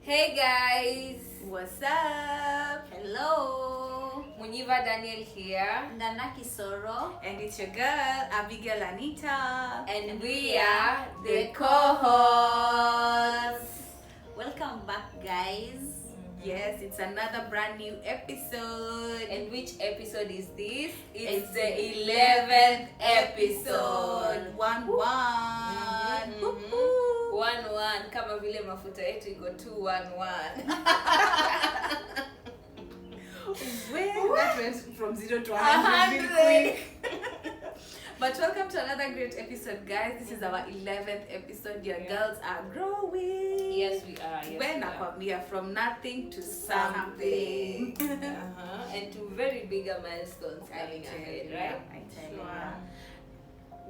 Hey guys, What's up? hello. Munyiva Daniel here, Nana Kisoro, And it's your girl, Abigail Anita. and we are the co-hosts. welcome back, guys. Yes, it's another brand new episode. And which episode is this? It's It's the 11th episode. 1-1. Woo-hoo. 1-1 kama vile mafuta yetu iko 2-1-1. Well, that went from 0 to 100 really quick. But welcome to another great episode, guys. This is our 11th episode. Your girls are growing. Yes, we are. Yes, When we are. we are from nothing to something. And to very bigger milestones coming ahead, right? I tell you. Sure.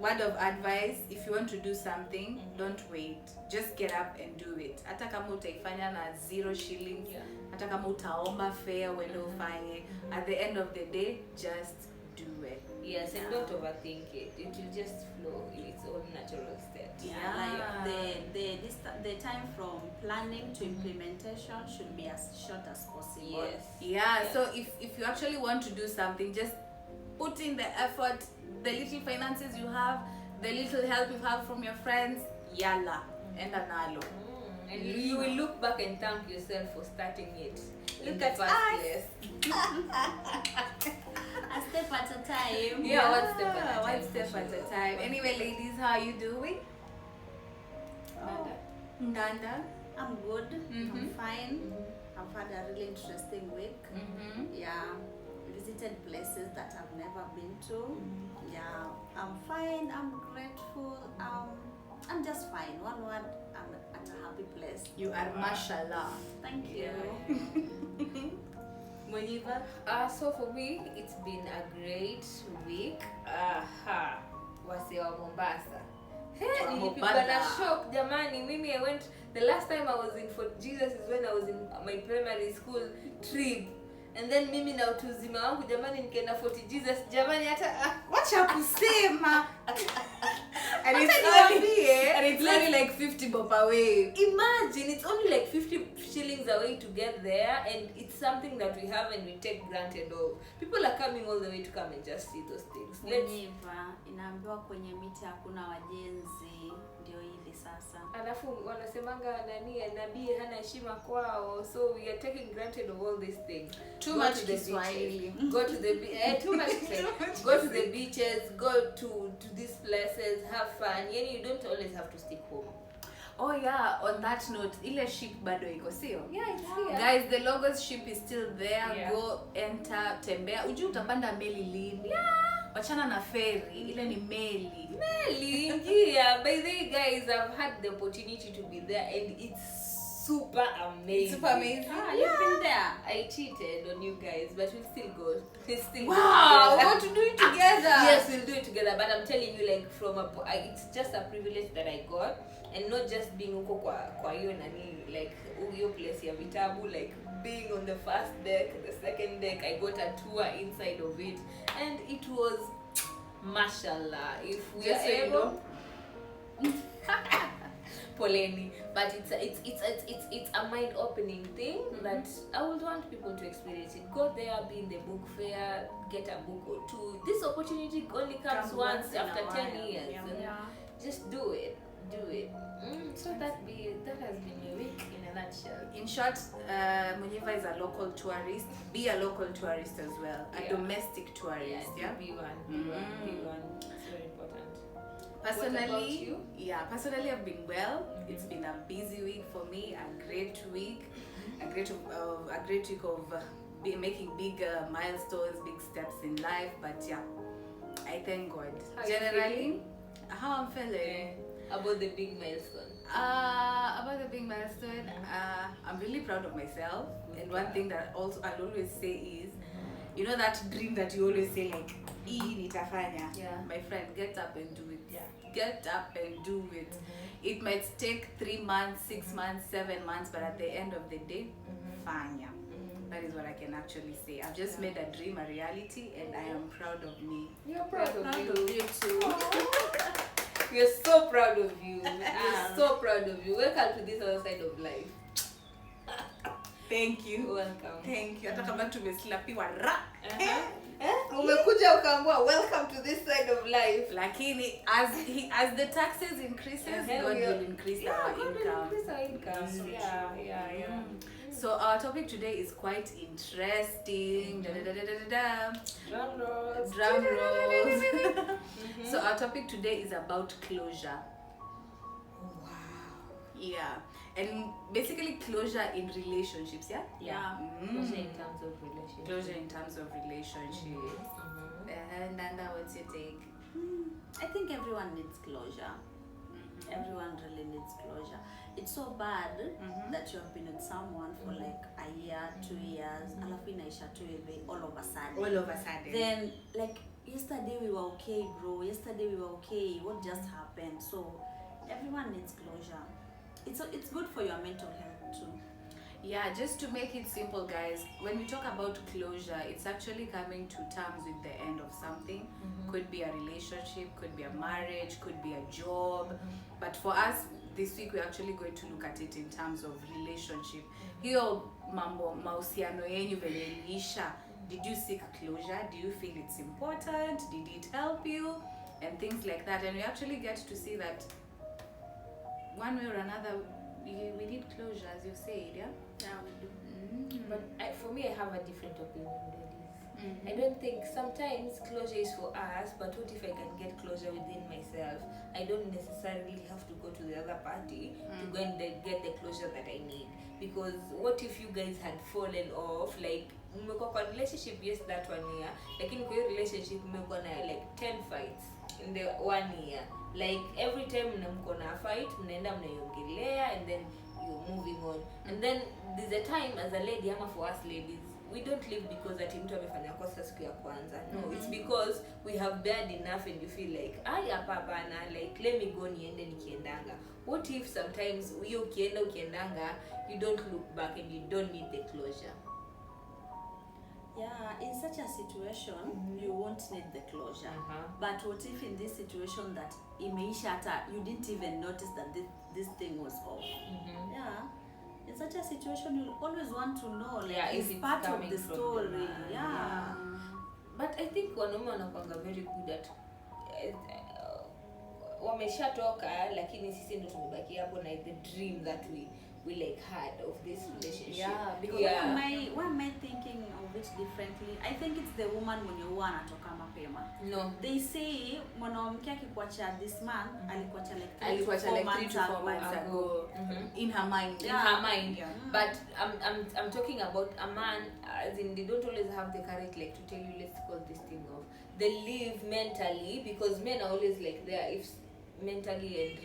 Word of advice, if you want to do something, don't wait. Just get up and do it. Hata kama utaifanya na 0 shillings, Yeah. hata kama utaomba fare when ufanye, at the end of the day, just do it. Yes, and don't overthink it. It will just flow in its own natural state. Yeah. Like the time from planning to implementation should be as short as possible. Yes. Yeah, so if you actually want to do something, just put in the effort, the little finances you have, the little help you have from your friends, yalla, enda nalo. And you will look back and thank yourself for starting it. Look in the at first us. place. A step at a time. Yeah, one step at a time, One step for at sure. a time. Anyway, ladies, how are you doing? Oh, Ndanda? I'm good. I'm Mhm. fine. I've had a really interesting week. Yeah, visited places that I've never been to. Yeah, I'm fine. I'm grateful. I'm just fine. One word, I'm at a happy place. You are mashallah. Thank you. Moniva? So for me, it's been a great week. Wase wa Mombasa. Hey, Wa nilipigwa Mombasa. na shock jamani. Mimi I went, the last time I was in Fort Jesus is when I was in my primary school trip. And then mimi na utu uzima wangu jamani nikaenda Fort Jesus jamani hata Wacha kusema. And it's Hata only, niwaambie, and it's only like 50 bob away. imagine it's only like 50 shillings away to get there, and it's something that we have and we take granted of. People are coming all the way to come and just see those things. Mwenyewa inaambiwa kwenye miti hakuna wajenzi, ndio hili sasa. Alafu wanasemanga nani nabii hana heshima kwao, so we are taking granted of all these things. Too Go much to the Kiswahili. beaches. Go to the too much Kiswahili. Go to the beaches, go to these places, have fun. Yani you don't always have to stick home. Oh yeah, on that note, ile ship bado iko sio? Yeah, it's here. Guys, the Logos ship is still there. Yeah. Go, enter, tembea. Ujui utapanda meli lini. Wachana na ferry, ile ni meli. Meli, yeah. By the way, guys, I've had the opportunity to be there, and it's super amazing. Super amazing. You've been there. I cheated on you guys, but we'll still go. We'll still Wow, go we together. want to do it together. Yes, we'll do it together. But I'm telling you, like it's just a privilege that I got, and not just being huko kwa hiyo nani, like hiyo place ya vitabu, like being on the first deck, the second deck. I got a tour inside of it, and it was mashallah. If we Just are so you able. Poleni, but it's a mind-opening thing that I would want people to experience it. Go there, be in the book fair, get a book or two. This opportunity only comes once in a after 10 while. years. Yeah. And just do it. So that has been my week in a nutshell. In short, Munyiva is a local tourist. Be a local tourist as well. A Yeah. domestic tourist, yeah? Be one. It's very important. Personally, What about personally I've been well. It's been a busy week for me, a great week, a great week of making big milestones, big steps in life. But yeah, I thank God. How you Generally, feeling? how I'm feeling. About the big milestone. About the big milestone, I'm really proud of myself. And one thing that also I'll always say is, you know that dream that you always say like, "Hii nitafanya." Yeah. My friend, get up and do it. Yeah. get up and do it. It might take 3 months, 6 months, 7 months, but at the end of the day, fanya. That is what I can actually say. I've just made a dream a reality, and I am proud of me. You're proud of you. too. We're so proud of you. We're so proud of you. Welcome to this other side of life. Thank you. Welcome. Thank you. Hata kama tumeslapiwa ra. Umekuja ukaambiwa welcome to this side of life. Lakini as the taxes increases, God will increase our income. Increase our income. Yeah. So our topic today is quite interesting. Drum rolls. So our topic today is about closure. Wow. Yeah. And basically closure in relationships, yeah? Yeah. Closure in terms of relationship. Closure in terms of relationships. And Nanda, what's your take? I think everyone needs closure. Everyone really needs closure. It's so bad that you have been with someone for like a year, 2 years, alafu inaisha tu hivi all of a sudden. Then like yesterday we were okay, bro. Yesterday we were okay. What just happened? So everyone needs closure. It's good for your mental health too. Yeah, just to make it simple, guys, when we talk about closure, it's actually coming to terms with the end of something. Could be a relationship, could be a marriage, could be a job. But for us, this week we're actually going to look at it in terms of relationship. Hiyo mambo mahusiano yenyu venye iliisha. Did you seek closure? Do you feel it's important? Did it help you? And things like that. And we actually get to see that one way or another, we need closure, as you said, yeah? Yeah, we do. But for me, I have a different opinion, ladies. I don't think sometimes closure is for us, but what if I can get closure within myself? I don't necessarily have to go to the other party to go and get the closure that I need. Because what if you guys had fallen off, like mmekuwa kwa relationship, yes, that 1 year, lakini kwa hiyo relationship mmekuwa na like 10 fights in the 1 year. Like every time mko na fight, mnaenda mnaiongelea, and then you're moving on. And then there's a time as a lady, ama for us ladies, we don't live because ati mtu amefanya kosa siku ya kwanza. No, it's because we have bared enough and you feel like hapa bana, like let me go niende nikiendanga. What if sometimes hiyo ukiendanga, you don't look back and you don't need the closure? Yeah, in such a situation, you won't need the closure. But what if in this situation that imeisha hata you didn't even notice that this thing was off? Yeah. In such a situation, you'll always want to know, like, if it's part of coming the from story. the man. Yeah. But I think wanaume wanakuanga very good at wameshatoka, lakini sisi ndo tumebaki hapo na the dream that we like had of this relationship. Yeah, Because why am I thinking of it differently? I think it's the woman mwenye huwa anatoka mapema. No. They say mwanamke akikuacha this man, alikuacha like 3 to 4 months ago. In her mind. In her mind. Yeah. But I'm talking about a man, as in they don't always have the courage like to tell you, let's call this thing off. They live mentally, because men are always like there if mentally and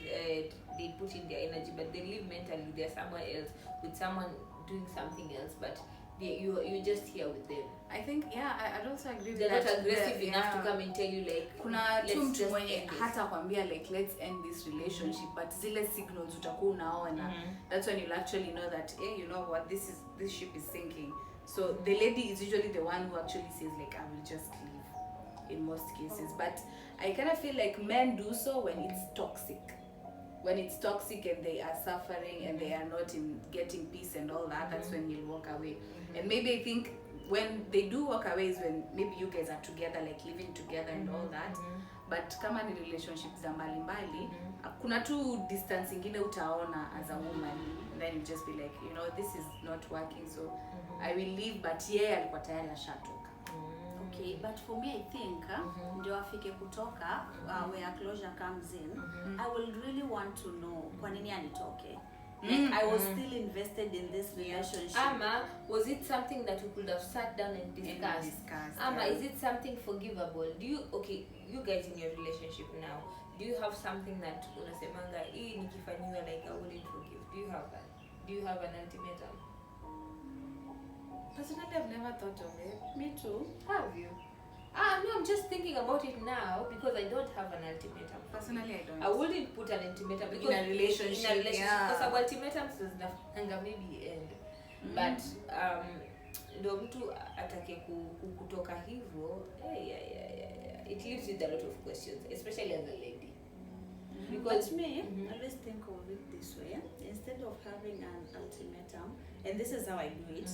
they put in their energy, but they live mentally, they're somewhere else with someone doing something else, but you're just here with them. I think, yeah, I'd also agree with they're that. They're not aggressive enough to come and tell you like kuna mtu mwenye end hata kwambia like let's end this relationship, but zile signals utakuwa unaona, that's when you'll actually know that you know what, this ship is sinking. So the lady is usually the one who actually says like I will just leave in most cases. But I kind of feel like men do so when it's toxic. When it's toxic and they are suffering and they are not in getting peace and all that, that's when you'll walk away. And maybe I think when they do walk away is when maybe you guys are together, like living together and all that. But kama ni relationships za mbalimbali, kuna tu distance ingine utaona as a woman, and then you just be like, you know, this is not working, so I will leave, but alikuwa tayari ashatoka. Okay, but for me I think ndio afike kutoka where closure comes in, I will really want to know kwa nini anitoke. Like I was still invested in this relationship. Ama was it something that we could have sat down and discussed? Ama is it something forgivable? Do you you guys in your relationship now, do you have something that unasemanga hii nikifanyiwa like I wouldn't forgive? Do you have that? Do you have an ultimatum? Personally, I've never thought of it. Me too. Have you? No, I'm just thinking about it now because I don't have an ultimatum. Personally, I don't. I wouldn't put an ultimatum because In a relationship, yeah. because our ultimatums zinafanga maybe end. But ndo mtu atake kutoka hivyo, it leaves with a lot of questions, especially as a lady. Because me, I always think of it this way. Instead of having an ultimatum, and this is how I do it,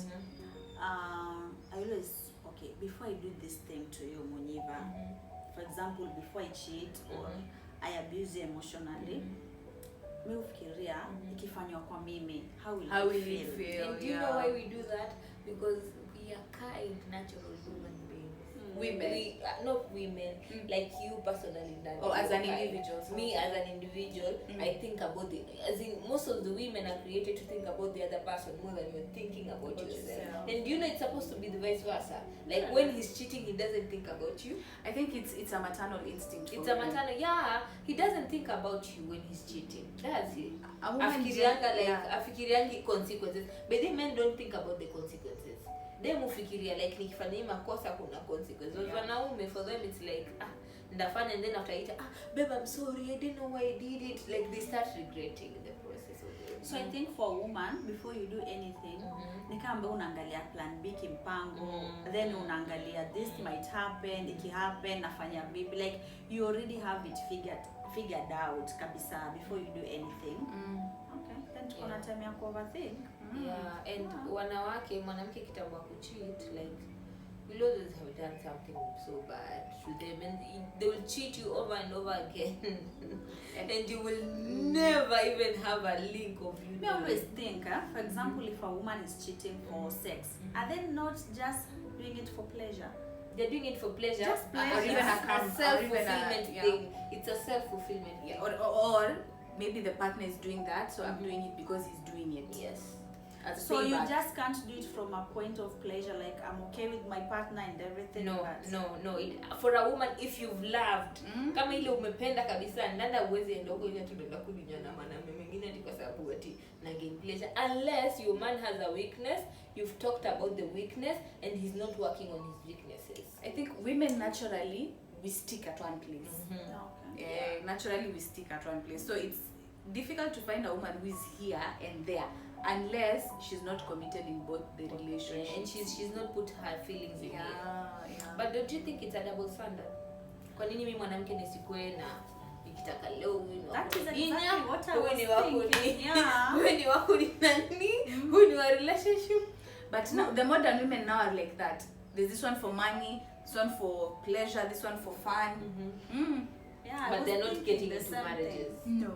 I always, okay, before I do this thing to you, Muniva, for example, before I cheat or I abuse you emotionally, mi ufikiria ikifanywa kwa mimi, how will you feel? And do you know why we do that? Because we are kind, natural human beings. Women. Not women, like you personally. As an individual. Me as an individual, I think about as in most of the women are created to think about the other person more than you're thinking about yourself. And you know it's supposed to be the vice versa. Like when he's cheating, he doesn't think about you. I think it's a maternal instinct. It's a maternal, he doesn't think about you when he's cheating. That's it. Afikirianga consequences. But the men don't think about the consequences. They mufikiria like nikifanya hii makosa kuna consequences. Wanaume, for them it's like ndafanya, and then after it babe I'm sorry, I didn't know why I did it. Like they start regretting the process of it. So I think for a woman, before you do anything, ni kama unaangalia plan B kimpango, then unaangalia this might happen, it happen, nafanya vipi, like you already have it figured out kabisa before you do anything. Okay, then tukona time ya overthink. And mwanamke kitambua kucheat, like will always have done something so bad to them, and they will cheat you over and over again. And you will never even have a link of you. I always think, for example, if a woman is cheating for sex, are they not just doing it for pleasure? They're doing it for pleasure. Just pleasure. Or even a self-fulfillment thing. It's a self-fulfillment thing. Or maybe the partner is doing that, so I'm doing it because he's doing it. Yes. So you just can't do it from a point of pleasure, like I'm okay with my partner and everything. No. For a woman, if you've loved, kama ile umependa kabisa, ndanda uweze enda huko ile tunaenda kudinya na mwanaume mwingine ati kwa sababu ati na gain pleasure, unless your man has a weakness, you've talked about the weakness and he's not working on his weaknesses. I think women naturally we stick at one place. Naturally we stick at one place, so it's difficult to find a woman who is here and there unless she's not committed in both the relationship, and she's not put her feelings in it. But don't you think it's a double standard? Kwa nini mimi mwanamke nisikue na nikitaka leo huyu that is exactly what I was thinking. Huyu ni wako ni nani? Huyu ni wa relationship. But now the modern women now are like that. There's this one for money, this one for pleasure, this one for fun. But they're not getting into marriages. No,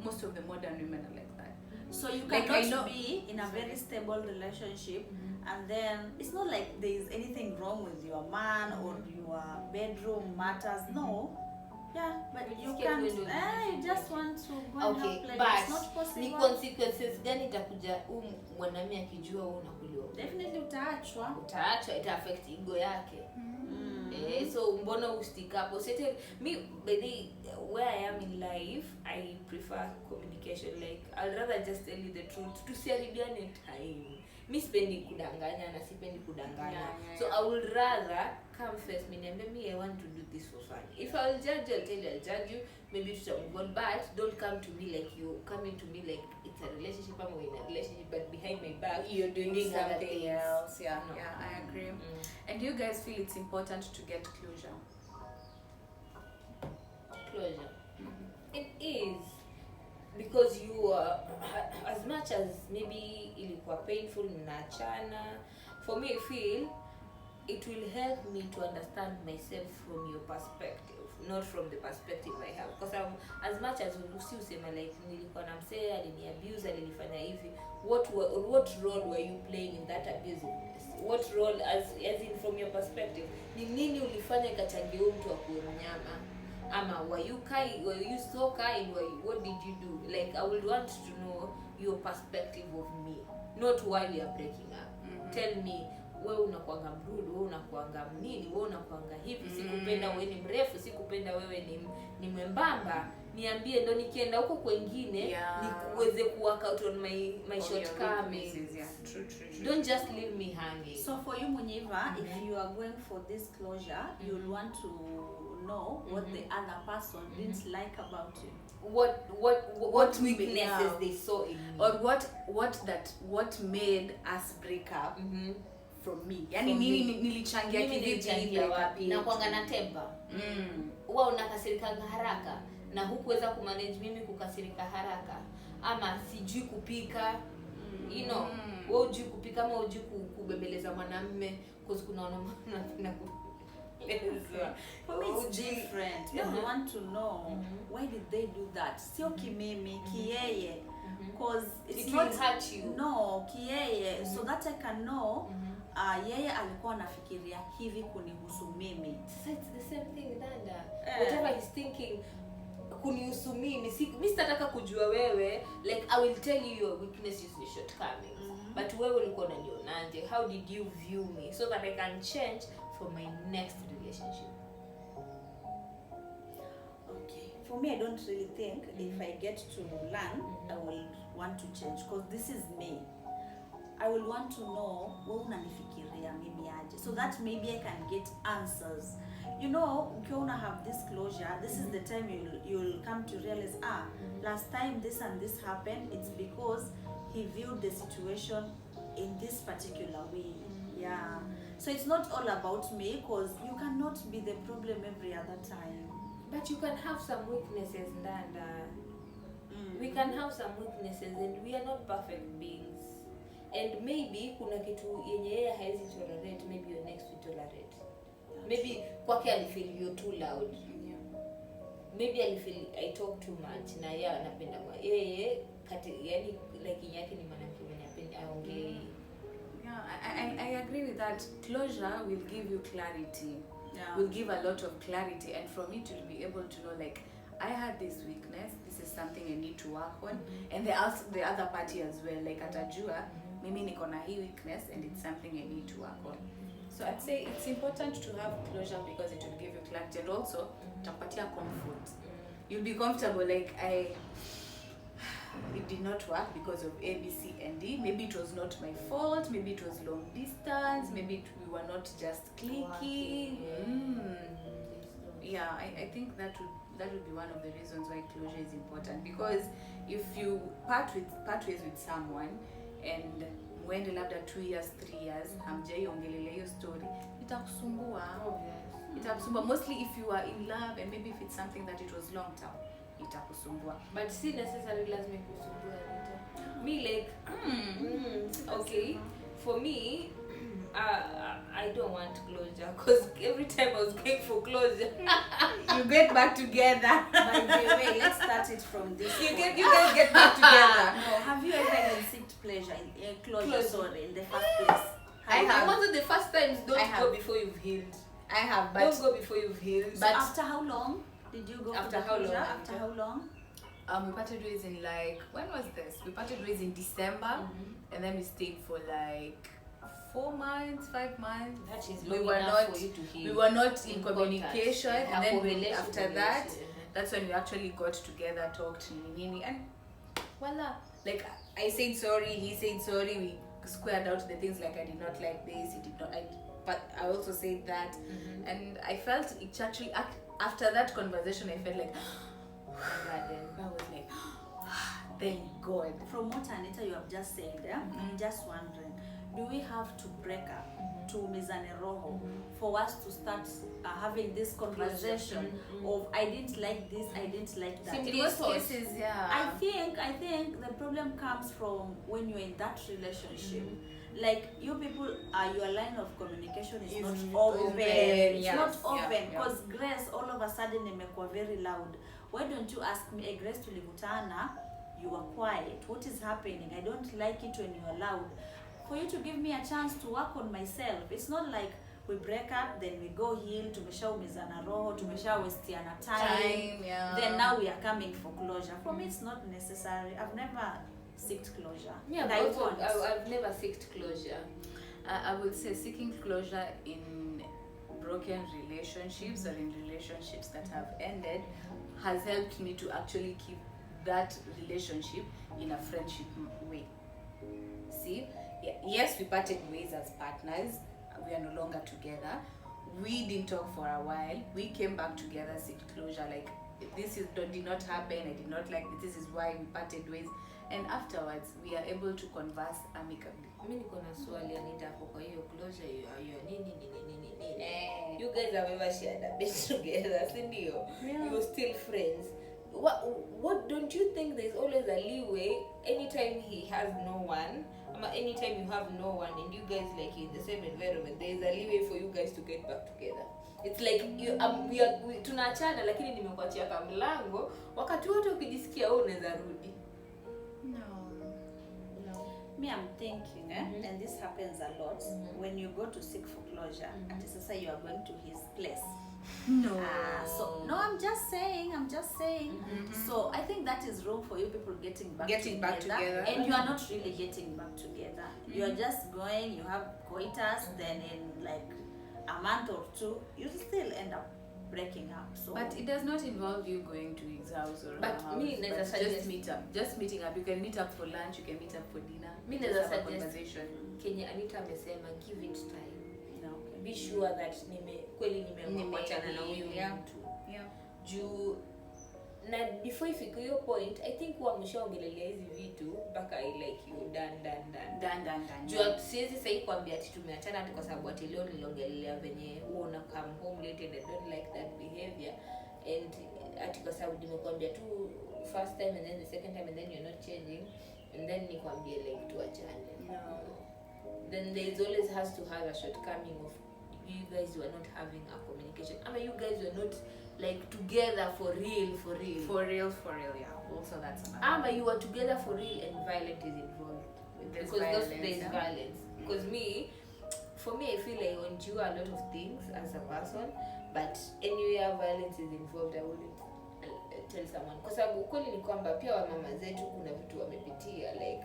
most of the modern women are like that. So you cannot be in a very stable relationship, and then it's not like there is anything wrong with your man or your bedroom matters. No. But you can't. You just want to go and have pleasure. It's not possible. Ni consequences gani itakuja mwanamke akijua wewe unakuliwa? Definitely utaachwa, ita affect ego yake. So mbona ustick up? So me, where I am in life, I prefer communication. Like I'd rather just tell you the truth. Tusiharibiane time. Mi sipendi kudanganya na sipendi kudanganya. So I would rather come first. Me, I want to do this for fun. If I will judge you, I'll tell you, I'll judge you. Maybe to move on, but don't come to me like you coming to me like it's a relationship. I'm in a relationship, but behind my back you're doing something else. No. I agree. And do you guys feel it's important to get closure? It is, because you are, as much as maybe ilikuwa painful mnaachana, for me I feel it will help me to understand myself from your perspective, not from the perspective I have, because as much as usi usema like nilikuwa na msee alini abuse alinifanya hivi, what role were you playing in that abusiveness? What role as in from your perspective, ni nini ulifanya ikachangia mtu akunyama? Ama were you so kind? What did you do? Like I would want to know your perspective of me, not why we are breaking up. Tell me, wewe unakuanga mrude, wewe unakuanga nini, wewe unakuanga hivi, sikupenda wewe ni mrefu, sikupenda wewe ni mwembamba. niambie ndo nikienda huko kwengine nikuweze kuwork out on my shortcomings. Yeah, true. Don't just leave me hanging. So for you, Munyiva, if you are going for this closure, you'll want to know what the other person didn't like about you. What weaknesses they saw in me, or what made us break up from me. Yani nilichangia kivipi wapi? Na kuanga na temper. Wewe unakasirika haraka na hukuweza kumanage mimi kukasirika haraka, ama sijui kupika, you know, wewe hujui kupika ama hujui kubembeleza mwanamume cause kuna wanaume wanapenda for me it's different. I want to know why did they do that. Sio kimimi, kiyeye. Because it's not hurt you. No, kiyeye. So that I can know yeye alikuwa anafikiria hivi kunihusu mimi. So it's the same thing, Dada. Whatever he's thinking kunihusu mimi, mimi sitataka kujua wewe. Like I will tell you your weaknesses, your shortcomings. But wewe ulikuwa unanionaje? How did you view me so that I can change for my next relationship? Okay. For me, I don't really think if I get to learn, I will want to change because this is me. I will want to know wewe unanifikiria mimi aje, so that maybe I can get answers. You know, ukiwa una have this closure, this is the time you'll come to realize, last time this and this happened, it's because he viewed the situation in this particular way. Yeah. So it's not all about me, because you cannot be the problem every other time. But you can have some weaknesses, Dada. We can have some weaknesses and we are not perfect beings. And maybe kuna kitu yenye yeye haizi tolerate, maybe your next will tolerate. Maybe kwake alifeel you're too loud. Maybe alifeel I talk too much na yeye anapenda kwa yeye yani like yake ni mwanamke mwenye anapenda aongee. Yeah, I agree with that. Closure will give you clarity. Yeah. Will give a lot of clarity, and from it you'll be able to know, like, I had this weakness, this is something I need to work on, and the other party as well, like atajua mimi niko na hii weakness and it's something I need to work on. So I'd say it's important to have closure because it will give you clarity, and also itakupatia comfort. You'll be comfortable, like it did not work because of A, B, C, and D. Maybe it was not my fault. Maybe it was long distance. Maybe we were not just clicking. Yeah, I think that would be one of the reasons why closure is important. Because if you part ways with someone and mwende labda 2 years, 3 years, hamjaiongelelea hiyo story, itakusumbua. Itakusumbua mostly if you are in love, and maybe if it's something that it was long term. Itakusumbua, but si necessarily lazima kusumbua Rita. Me like okay, for me I don't want closure, because every time I was going for closure you get back together. By the way, let's start it from this. You guys get back together. No, have you ever seeked pleasure in closure? Sorry, in the first place. I have. One of the first times, don't go before you've healed. I have, but don't go before you've healed. But after how long did you go? After for how closure? long? After how long? We parted ways in, like, when was this? We parted ways in December, and then we stayed for like 4 months, 5 months. That is we long were enough not for you to heal. we were not in communication, and then after that, relation. that's when we actually got together, talked, and voila. Like, I said sorry, he said sorry, we squared out the things, like I did not like this, he did not, but I also said that, and I felt it actually, after that conversation, I felt like, I was like, thank God. From what Anita you have just said, I'm just wondering, do we have to break up to umizane roho for us to start having this conversation of I didn't like this, I didn't like that? In most cases, yeah. I think the problem comes from when you're in that relationship. Like, you people, your line of communication is not open. It's not open, because Grace all of a sudden imekuwa very loud. Why don't you ask me, hey, Grace, tulikutana, you are quiet. What is happening? I don't like it when you are loud. For you to give me a chance to work on myself. It's not like we break up, then we go heal, tumeshaumizana roho, tumeshawestiana time, then now we are coming for closure. For me, it's not necessary. I've never sought closure. Yeah, but I've never sought closure. I would say seeking closure in broken relationships or in relationships that have ended has helped me to actually keep that relationship in a friendship way. See, yes, we parted ways as partners. We are no longer together. We didn't talk for a while. We came back together, seek closure. Like, did not happen. I did not like this. This is why we parted ways. And afterwards, we are able to converse amicably. Mimi niko na swali Anita hapo kwa hiyo closure hiyo nini. You guys have ever shared a bed together, si ndio? Yeah. You're still friends. What don't you think there's always a leeway anytime he has no one, anytime you have no one and you guys like in the same environment, there's a leeway for you guys to get back together? It's like we tunaachana lakini nimekuachia kama mlango wakati wote ukijisikia wewe unaweza rudi. Me, I'm thinking, and this happens a lot, when you go to seek for closure, and sasa you are going to his place. No. I'm just saying. So I think that is wrong for you people getting back together. And you are not really getting back together. You are just going, you have coitus, then in like a month or two, you still end up breaking up. So, but it does not involve you going to his house or but her house. Me, just meeting up. You can meet up for lunch, you can meet up for dinner. Me just have have a a conversation. Kenya Anita amesema give it time. okay. Be sure that nimekuachana na huyu mtu. Yeah. Juu na before ifike hiyo point, I think wameshaongelelea hizi vitu mpaka I like you done. Juu siwezi sasa kuambia ati tumeachana ati kwa sababu ati leo niliongelelea venye una come home late and I don't like that behavior, and ati kwa sababu nimekuambia tu first time and then the second time and then you're not changing and then nikwambie like tuachane. No. Then there is always has to have a shortcoming of you guys were not having a communication. I mean, you guys were not like together for real. Yeah. Also that's another. You were together for real and violence is involved. There's There's violence. Violence. Because for me, I feel like I endure a lot of things as a person, but anywhere violence is involved, I wouldn't tell someone. Kwa sababu ukweli ni kwamba pia wa mama zetu kuna vitu wamepitia, like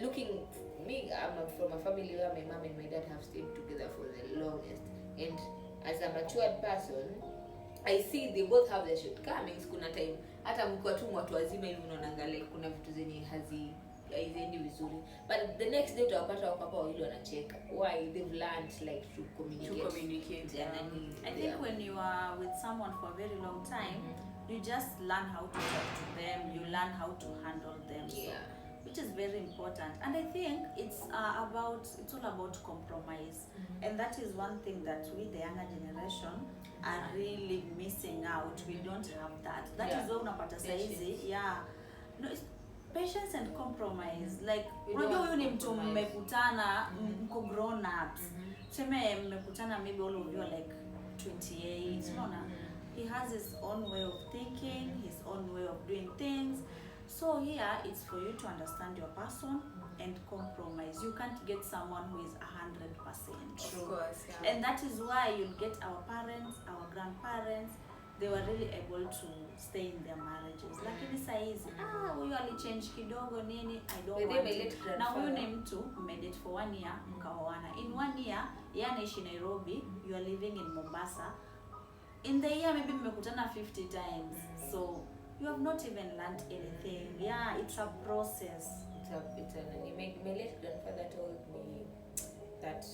looking me, I'm from a family where my mom and my dad have stayed together for the longest, and as a matured person I see they both have their shortcomings. Kuna time hata mkiwa tu watu wazima hivi unaona like kuna vitu zenye haziendi vizuri, but the next day utawapata wako hapa wawili wanacheka. Why? They've learned like to communicate. Yeah. I think when you are with someone for a very long time, you just learn how to talk to them, you learn how to handle them. Yeah. Which is very important, and I think it's all about compromise, and that is one thing that we, the younger generation, are really missing out. We don't have that. That is why unapata saizi. No, it's patience and compromise. Like unajua huyu ni mtu mmekutana, mko grown ups. Sema mmekutana maybe all of you are like 28. Unaona? He has his own way of thinking, his own way of doing things. So here it's for you to understand your person and compromise. You can't get someone who is 100% true. Of course, yeah. And that is why you'll get our parents, our grandparents, they were really able to stay in their marriages. Lakini saizi, huyu alichange kidogo nini, I don't want it. Na huyu ni mtu mmedate for 1 year, mkaoana. In 1 year, yeye anaishi Nairobi, you are living in Mombasa. In the year maybe mmekutana 50 times. So you have not even learned anything. Yeah, it's a process. My late grandfather told me that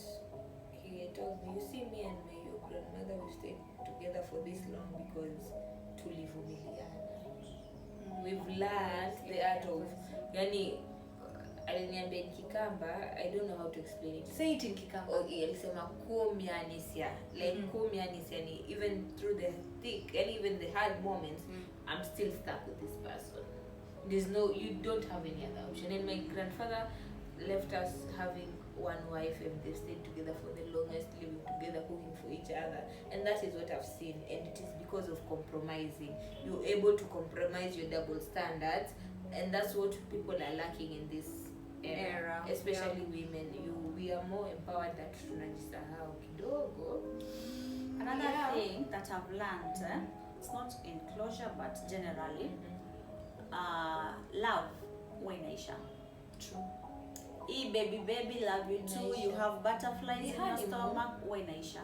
he told me, you see me and your grandmother we stayed together for this long because tulivumiliana. We've learned the art of aliniambia in Kikamba, I don't know how to explain it. Say it in Kikamba. Alisema kumianisia, like kumianisia, even through the thick and even the hard moments, I'm still stuck with this person. You don't have any other option. And my grandfather left us having one wife and they stayed together for the longest, living together, cooking for each other. And that is what I've seen. And it is because of compromising. You're able to compromise your double standards, and that's what people are lacking in this era. Especially women. We are more empowered that tunajisahau kidogo. Another thing that I've learned, it's not in closure but generally, love inaisha. True. Baby love you too, you have butterflies in your stomach, inaisha.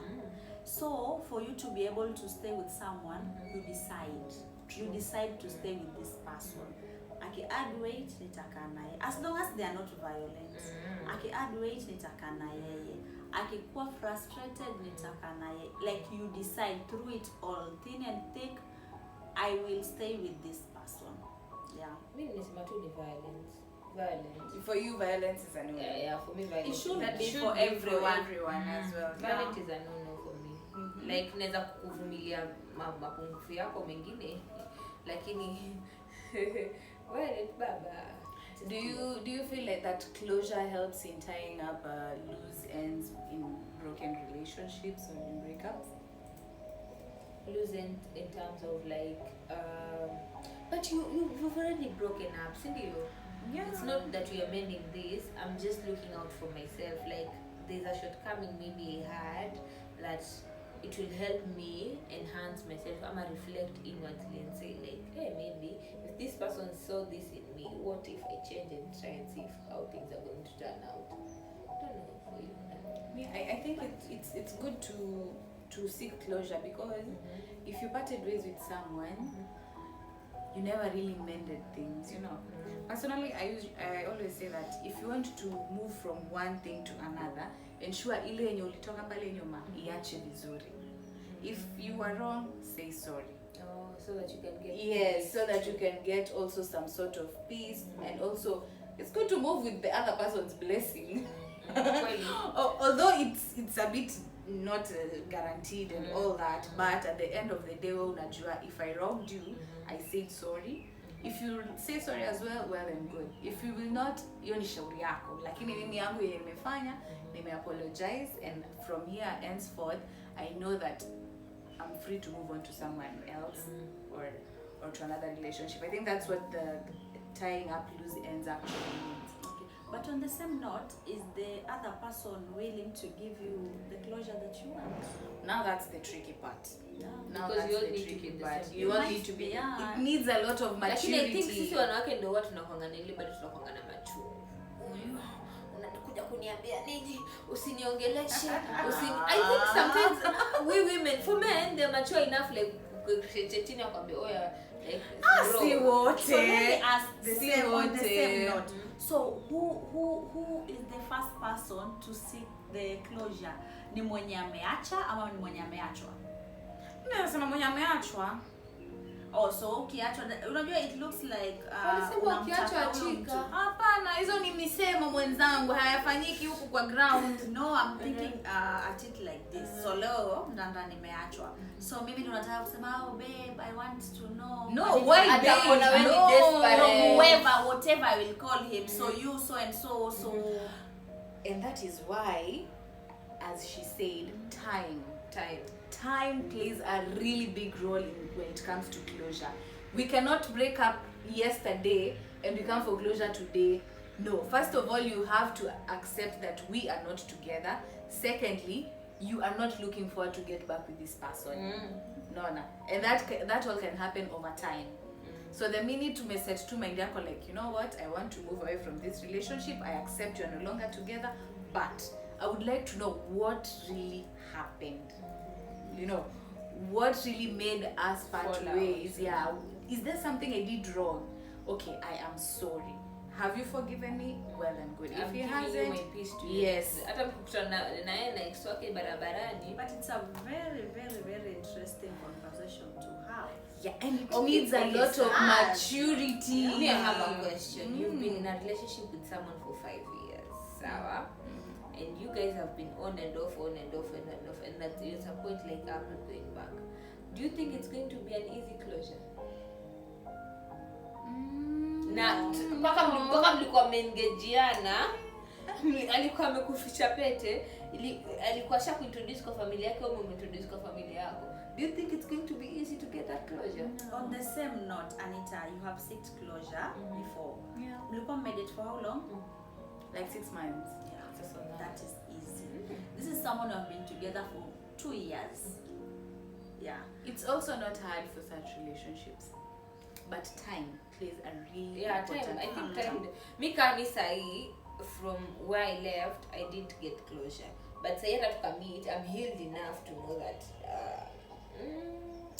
So for you to be able to stay with someone, you decide. you decide to stay with this person. Aki add weight nitakaa naye as long as they are not violent. Aki add weight nitakaa na yeye. Akikuwa frustrated nitakaa naye. Like you decide through it all, thin and thick, I will stay with this person. Yeah. Mimi nimesema tu ni violence. For you, violence is a no. Yeah, for me violence. It should That be should for be everyone. for everyone as well. Violence is a no for me. Like naweza kuvumilia mapungufu yako mengine lakini violent baba. Do you feel like that closure helps in tying up loose ends in broken relationships or in breakups? Loose end in terms of like but you've already broken up, sindio? Yeah. It's not that we are mending this. I'm just looking out for myself. Like there's a shortcoming maybe I had that it will help me enhance myself. I'm gonna reflect inwardly and say like, hey, maybe if this person saw this in me, what if I change and try and see how things are going to turn out? I don't know for you. Yeah, I think it's good to seek closure because if you parted ways with someone, you never really mended things, you know. Personally, I always say that if you want to move from one thing to another, ensure ile yenye ulitoka pale nyuma iache vizuri. If you were wrong, say sorry. Oh, so that you can get Yes, so that you can get also some sort of peace, and also it's good to move with the other person's blessing. Although it's a bit not guaranteed and all that, but at the end of the day, unajua, if I wronged you, I said sorry. If you say sorry as well and good. If you will not, hiyo ni shauri yako. Lakini mimi yangu yenye nimefanya, apologize, and from here henceforth, I know that I'm free to move on to someone else or to another relationship. I think that's what the tying up loose ends actually means. Okay. But on the same note, is the other person willing to give you the closure that you want? Now that's the tricky part. Yeah. Now Because that's you all the need to tricky be the part. same. You all Might need to be. be, yeah. It needs a lot of Lakini I think maturity. sisi wanawake ndio watu tunakuanga na ile bado tunakuanga na machungu. Unakuja kuniambia nini? Usiniongeleshe. I think sometimes we women, for men, they're mature enough like chini akwambia oya like See what? So let me ask the See same on what, the same note. So who is the first person to seek the closure? Ni mwenye ameacha ama ni mwenye ameachwa? Mimi nasema mwenye ameachwa. Oh, so ukiachwa, unajua it looks like Walisema ukiachwa achika. Hapana, hizo ni misemo mwenzangu, hayafanyiki huku kwa ground. No, I'm thinking at it like this. So leo ndanda nimeachwa. So mimi ndo nataka kusema, oh babe, I want to know. No, why babe? Atakuona wewe ni No. desperate. Whoever, whatever I will call him. So you, so and so. And that is why, as she said, time plays a really big role when it comes to closure. We cannot break up yesterday and we come for closure today. No, first of all, you have to accept that we are not together. Secondly, you are not looking forward to get back with this person. No. And that all can happen over time. So the minute you may set to mind yako like, you know what, I want to move away from this relationship, I accept you are no longer together, but I would like to know what really happened. You know, what really made us part ways. Yeah, is there something I did wrong? Okay, I am sorry. Have you forgiven me? Well and good. If he hasn't, yes. Hata mkutana na yeye na ex wake barabarani. But it's a very, very, very interesting conversation to have. Yeah, and it needs a lot of maturity. Let me have a question. You've been in a relationship with someone for 5 years, sawa? And you guys have been on and off, and that there's a point like I'm not going back. Do you think it's going to be an easy closure? Na mpaka mlikuwa mmeengageana, alikuwa amekuficha pete, alikuwa shakuintroduce kwa familia yake au umeintroduce kwa familia yako. Do you think it's going to be easy to get that closure? On the same note, Anita, you have sought closure before. Yeah. Mlikuwa mmedate for how long? Like 6 months. Yeah, that is easy. This is someone who have been together for 2 years. Yeah. It's also not hard for such relationships, but time plays a really important I think time. Me kami sahi, from where I left, I didn't get closure. But sahi hata tukamit, I'm healed enough to know that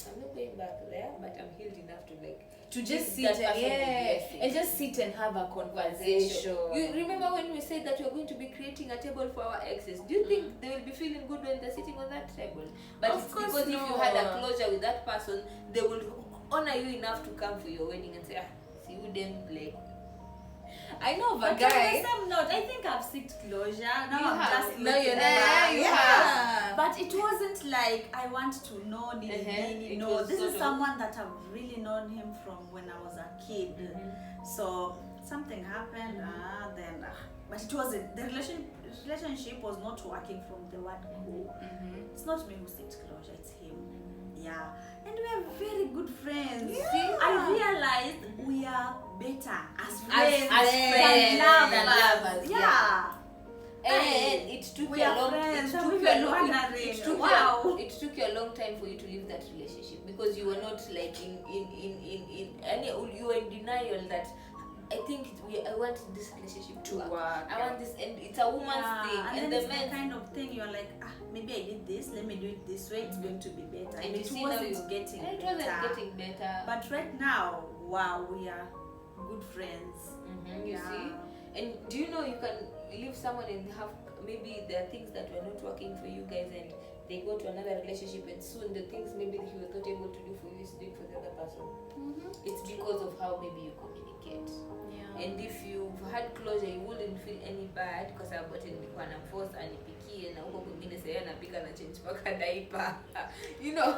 I'm not going back there, but I'm healed enough to like to just give sit that person the and blessing. and just sit and have a conversation. You remember when we said that we're going to be creating a table for our exes? Do you think they will be feeling good when they're sitting on that table? But Of it's course because if you had a not. closure with that person, they will honor you enough to come for your wedding and say, see you then like. I know of a But on guy. the same note, I think I've sought closure. Now You I'm have. just No, you're looking not. back. You have. But it wasn't like I want to know Nini. It No, was this sort is of- someone that I've really known him from when I was a kid. So something happened, but it wasn't the relationship was not working from the word go. It's not me who seeks closure, it's him. Yeah. And we are very good friends. Yeah. I realized we are better as As friends, friends than than lovers. lovers, Yeah. And it took We you a are long friends, it I'm took you even a long wondering. it took Wow. you it took you a long time for you to leave that relationship because you were not like in and you were in denial that I think I want this relationship to work. I want this, and it's a woman's thing, And and then the it's the men. kind of thing you're like, maybe I did this, let me do it this way, it's going to be better. And you it see now wasn't getting And it better. wasn't getting better. But right now, wow, we are good friends. You see, and do you know you can leave someone and have maybe there are things that were not working for you guys, and they go to another relationship, and soon the things maybe he was not able to do for you is doing for the other person. It's because of how maybe you communicate. And if you've had closure, you wouldn't feel any bad because about nilikuwa na force anipikie na huko kwingine sasa anapika na change paka diaper. You know.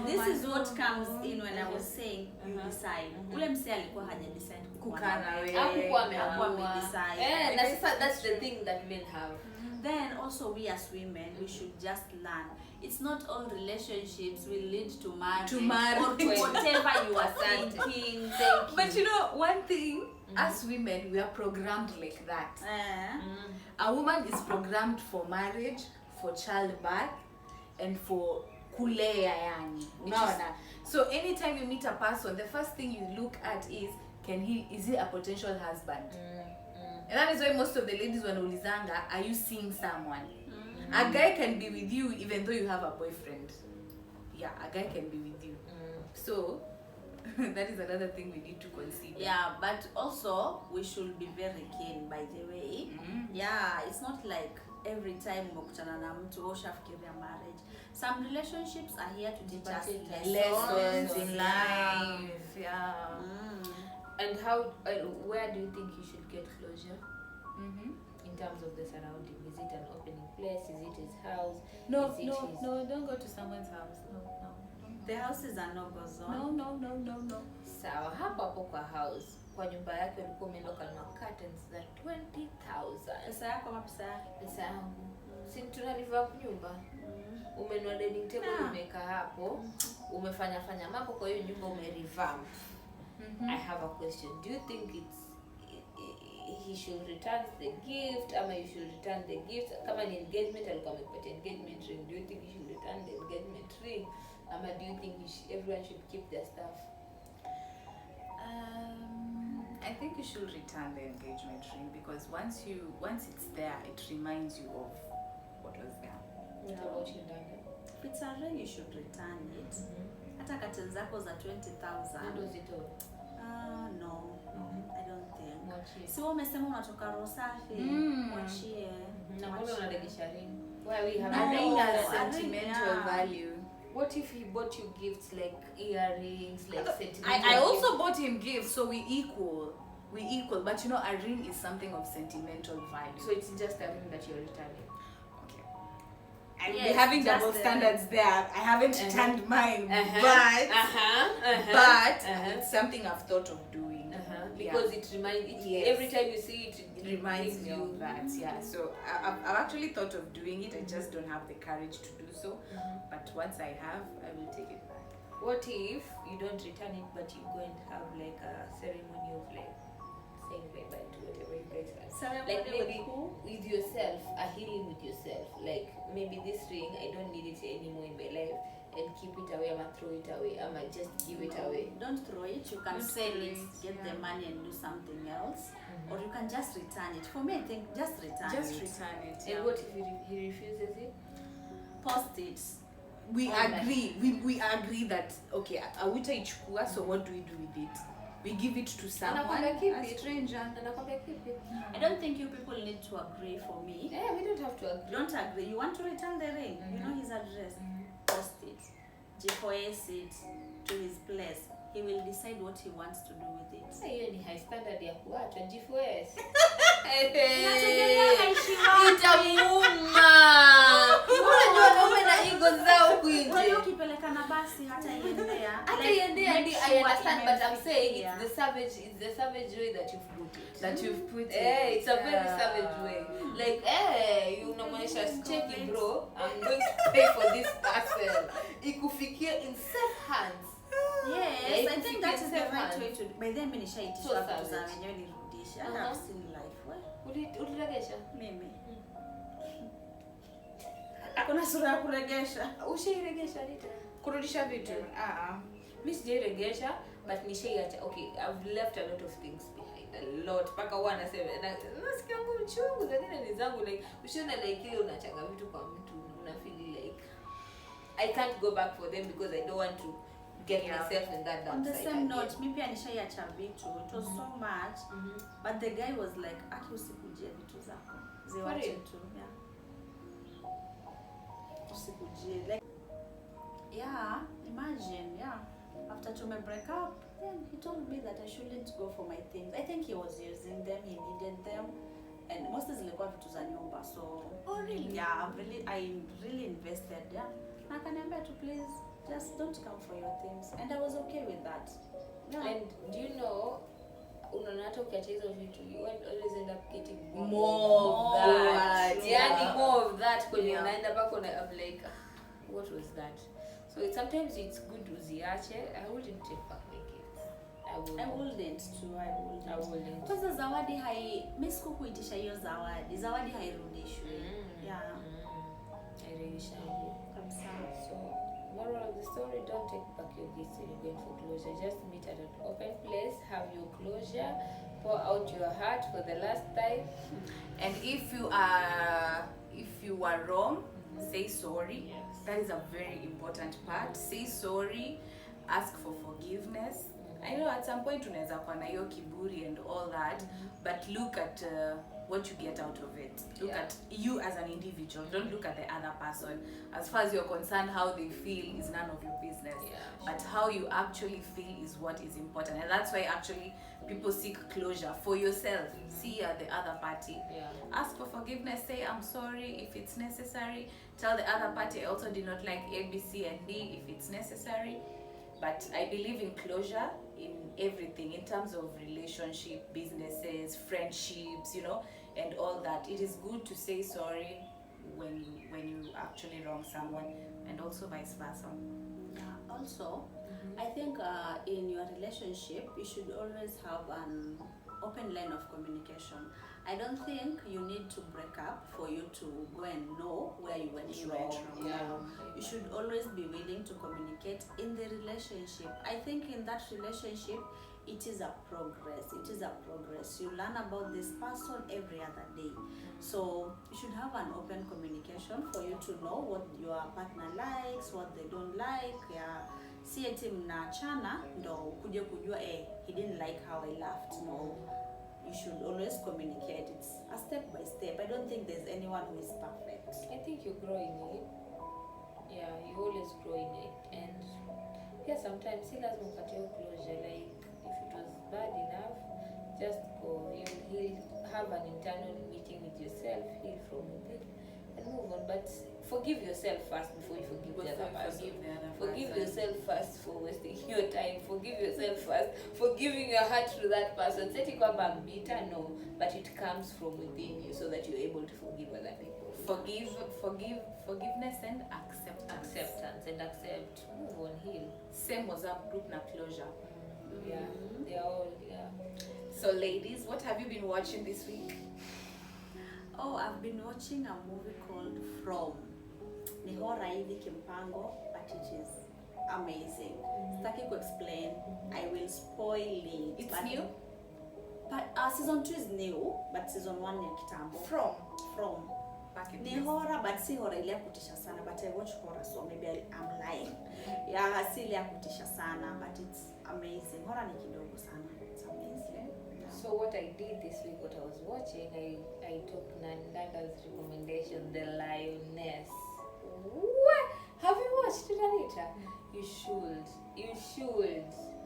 This is what comes in when I was saying you decide. Ule msee alikuwa haja decide Kukaa na wewe. Hakukuwa Hakuwa ameamua. amedecide. Na sasa that's the thing that men have. Then also we as women, we should just learn. It's not all relationships will lead to marriage, or to whatever you are thinking. But you know, one thing, as women, we are programmed like that. A woman is programmed for marriage, for childbirth, and for kulea yani. Unaona? So anytime you meet a person, the first thing you look at is is he a potential husband? And that is why most of the ladies wanaulizanga, are you seeing someone? A guy can be with you even though you have a boyfriend. Yeah, a guy can be with you. So that is another thing we need to consider. Yeah, but also we should be very keen, by the way. Yeah, it's not like every time umekutana na mtu ushafikiria marriage. Some relationships are here to teach us Lessons in life. Yeah. And where do you think you should get closure? In terms of the surrounding, is it an opening place? Is it his house? No, Is it no, his... no, don't go to someone's house. No. The houses are no-go zone. No. Sawa, hapo kwa house, kwa nyumba yake ulikuwa umeenda ukanunua curtains za 20,000. Pesa yako ama pesa yake? Pesa yangu. Si tunaliva nyumba. Umenunua dining table umeweka hapo. Umefanya mambo kwa hiyo nyumba umerevamp. I have a question. Do you think he should return the gift ama you should return the gift? Kama ni engagement alikuwa amekupatia engagement ring, do you think you should return the engagement ring? Ama do you think everyone should keep their stuff? I think you should return the engagement ring because once it's there, it reminds you of what was there. What about you, Dana? If it's a ring, you should return it. Hata curtains zako za 20,000. Ndio zito. No, I don't think. Mwachie. Si wewe umesema unatoka roho safi, mwachie. Na mbona unaregesha ring? Why we have A ring has a ring, sentimental value. What if he bought you gifts like earrings, like sentimental I gifts? also bought him gifts, so we equal. But you know, a ring is something of sentimental value. So it's just a ring that you're returning. Okay. And Yes, we're having just double the- standards there. I haven't returned mine, but it's something I've thought of doing. Because it reminds Yes. every time you see it, It reminds me of that. Yeah. So I've actually thought of doing it. I just don't have the courage to do so. But once I have, I will take it back. What if you don't return it, but you go and have like a ceremony of like saying bye bye to whatever you guys have? Ceremony Like maybe with who? with yourself, a healing with yourself. Like maybe this ring, I don't need it anymore in my life, and keep it away. I'ma throw it away. I'ma just give it away. Don't throw it. You can Don't sell throw it, it, get yeah. the money and do something else. Or you can just return it. For me, I think just return Just it. return it. And what if he refuses it? Post it. we Online. agree. We agree that okay, hautaichukua, so what do we do with it? We give it to someone, Anakwambia keep a it. stranger. Anakwambia keep it. I don't think you people need to agree for me. Yeah, we don't have to agree. Don't agree. You want to return the ring? You know his address. Post it. G4S it to his place. He will decide what he wants to do with it. Sasa hiyo ni high standard ya kuachwa G4S. Inategemea haishi wapi. Itamuuma. Unajua wanaume na ego zao huku nje. Unajua ukipeleka na basi hata iendea. Hata Like, iendea make hadi sure I understand, but I'm saying yeah. it's the savage way that you've put it. That you've put It's a very savage way. Like, you unamwonyesha cheki bro, I'm going to pay for this parcel. Ikufikie in safe hands. Yes, Yeah, I think that is the safe right hands. way to do. By then mimi nishaitisha So vitu za savage. wenyewe nirudishe. I Uh-huh. have seen life. Well, Uliregesha? mimi. Kuna sura ya kuregesha. Ushairegesha Rita? Kurudisha vitu. Mi sijairegesha, but nishaiacha. Okay, I've left a lot of things behind. A lot. Paka huwa nasema nasikia ngumu chungu zingine ni zangu, like ushaona like ile unachanga vitu kwa mtu una feel like I can't go back for them because I don't want to get myself in that On the downside same again. note, mimi pia nishaiacha vitu. It was so much. But the guy was like, "Aki usikujie vitu zako. Ziwache real? tu." Yeah. Usikujie. Like, yeah, imagine, yeah. After to break up, then he told me that I shouldn't go for my things. I think he was using them, he needed them. And most zilikuwa vitu za nyumba. So, Oh really? yeah, I really invested, yeah. Na akaniambia to please just don't come for your things. And I was okay with that. Yeah. And do you know, unaona hata ukiacha hizo vitu, you always end up getting More of of that. that, Yani yeah. more of that kwenye Yeah. unaenda bako na I'm like, what was that? So sometimes it's good uziache. I wouldn't take back my gifts. I wouldn't too. I wouldn't. Kwanza zawadi mimi sikukuitisha hiyo zawadi. Zawadi hairudishwi. Yeah. Airegeshangu. Kabisa. So, moral of the story, don't take back your gifts when you're going for closure. Just meet at an open place, have your closure, pour out your heart for the last time. And if you are wrong, say sorry. Yes. That is a very important part. Say sorry, ask for forgiveness. I know at some point unaweza kuwa na hiyo kiburi and all that, but look at what you get out of it. Look at you as an individual. Don't look at the other person. As far as you're concerned, how they feel is none of your business. Yeah, But how you actually feel is what is important. And that's why actually people seek closure for yourself. See the other party. Yeah. Ask for forgiveness, say I'm sorry if it's necessary. Tell the other party I also did not like A, B, C, and D if it's necessary. But I believe in closure in everything, in terms of relationship, businesses, friendships, and all that. It is good to say sorry when you actually wrong someone, and also vice versa. Yeah. Also, I think in your relationship, you should always have an open line of communication. I don't think you need to break up for you to go and know where you went wrong. Yeah. You should always be willing to communicate in the relationship. I think in that relationship, it is a progress. You learn about this person every other day. So you should have an open communication for you to know what your partner likes, what they don't like. Yeah. Si eti mnaachana ndo kuje kujua he didn't like how I laughed. No. You should always communicate. It's a step by step. I don't think there's anyone who is perfect. I think you grow in it. Yeah, you always grow in it. And yeah, sometimes see lazima upate your closure. Like if it was bad enough, just go. You'll have an internal meeting with yourself, heal from within, and move on. But forgive yourself first before you forgive the other person. Forgive yourself first for wasting your time. Forgive yourself first for giving your heart to that person. Seti kwamba I'm bitter, no, but it comes from within you so that you're able to forgive other people. Forgiveness and acceptance. And accept. Move on, heal. Same WhatsApp group na closure. Yeah, they're all, yeah. So ladies, what have you been watching this week? Oh, I've been watching a movie called From. Ni horror hivi kimpango, but it is amazing. Sitaki ku explain. I will spoil it. It's but new? But season 2 is new, but season 1 ni kitambo. From. bucket Ni list. horror, but si horror ile ya kutisha sana, but I watch horror, so maybe I'm lying. Yeah, si ile ya kutisha sana, but it's amazing. Horror ni kidogo sana. It's amazing. Yeah. So what I did this week, what I was watching, I took Nanda's recommendation, The Lioness. What? Have you watched it, Anita? You should.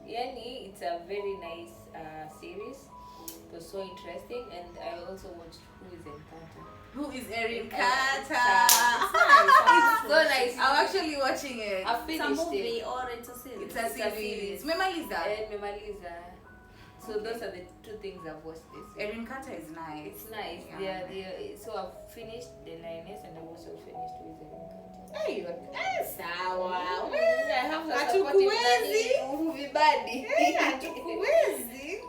Yani, it's a very nice series. It was so interesting, and I also watched Who is Encanto. Who is Erin Carter. Carter? It's so nice. I'm actually watching it. I It's a finished movie it. or it's a series? It's a series. Memaliza. Memaliza. So those are the two things I've watched this week. Erin Carter is nice. It's nice. Yeah. So I've finished The Lioness, and I've also finished Who is Encanto. Hey, sawa. I have a Hatukuwezi. movie buddy. Hatukuwezi.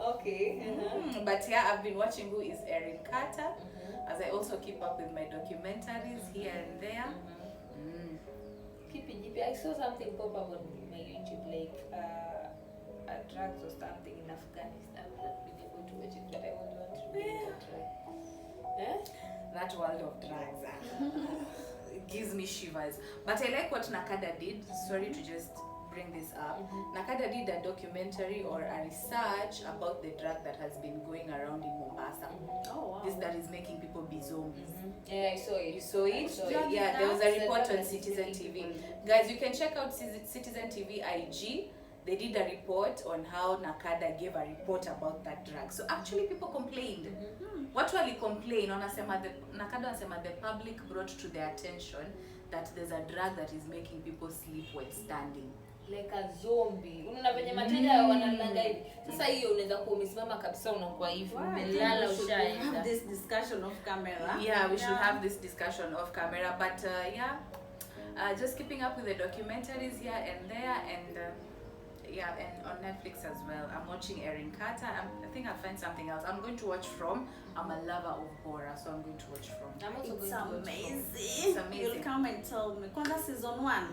Okay. But yeah, I've been watching Who is Erin Carter, as I also keep up with my documentaries here and there. Keep it GP. I saw something pop up on my YouTube, like drugs or something in Afghanistan. I've not been able to watch it, but I would want to really try. That world of drugs it gives me shivers. But I like what Nakada did. Sorry to just bring this up. Nakada did a documentary or a research about the drug that has been going around in Mombasa. Oh wow. This that is making people be zombies. Yeah, I saw it. You saw it? it. Yeah, there was a It's report drug on that is Citizen making TV. people- Guys, you can check out Citizen TV IG. They did a report on how Nakada gave a report about that drug. So actually people complained. Watu walicomplain, wanasema Nakada wanasema the public brought to their attention that there's a drug that is making people sleep while standing. Like a zombie. Unaona venye mateja wanalanga hivi. Sasa hiyo unaweza kuwa umesimama kabisa unakuwa hivi. Umelala We ushaenda. have this discussion off camera. Yeah, we should have this discussion off camera. But just keeping up with the documentaries here and there, and and on Netflix as well. I'm watching Erin Carter. I think I'll find something else. I'm going to watch From. I'm a lover of horror, so I'm going to watch From. I'm also It's going to watch amazing. It's amazing. You'll come and tell me. Kwanza season 1.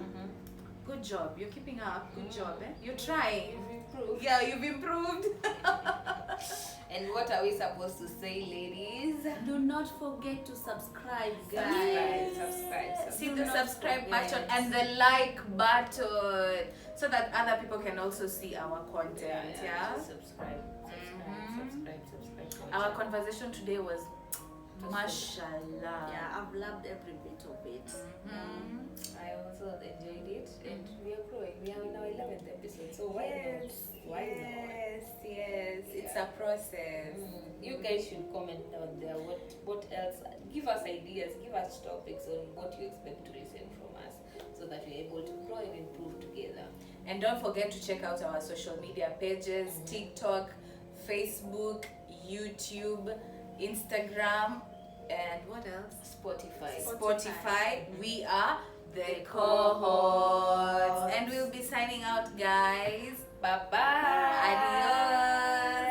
Good job. You're keeping up. Good job. You're trying. You've improved. Yeah, you've improved. And what are we supposed to say, ladies? Do not forget to subscribe, guys. Subscribe. See Do the not subscribe forget. button and the like button so that other people can also see our content. Yeah. Just subscribe. Subscribe. Our conversation today was mashallah. Yeah, I've loved every bit of it. I also enjoyed it, and we are growing. We are in our 11th episode, so why not? Why Yes. It's a process. not? You guys should comment down there. What else? Give us ideas. Give us topics on what you expect to listen from us, so that we're able to grow and improve together. And don't forget to check out our social media pages: TikTok, Facebook, YouTube, Instagram, and what else? Spotify. We are the cohorts, and we'll be signing out, guys. Bye bye. Adios.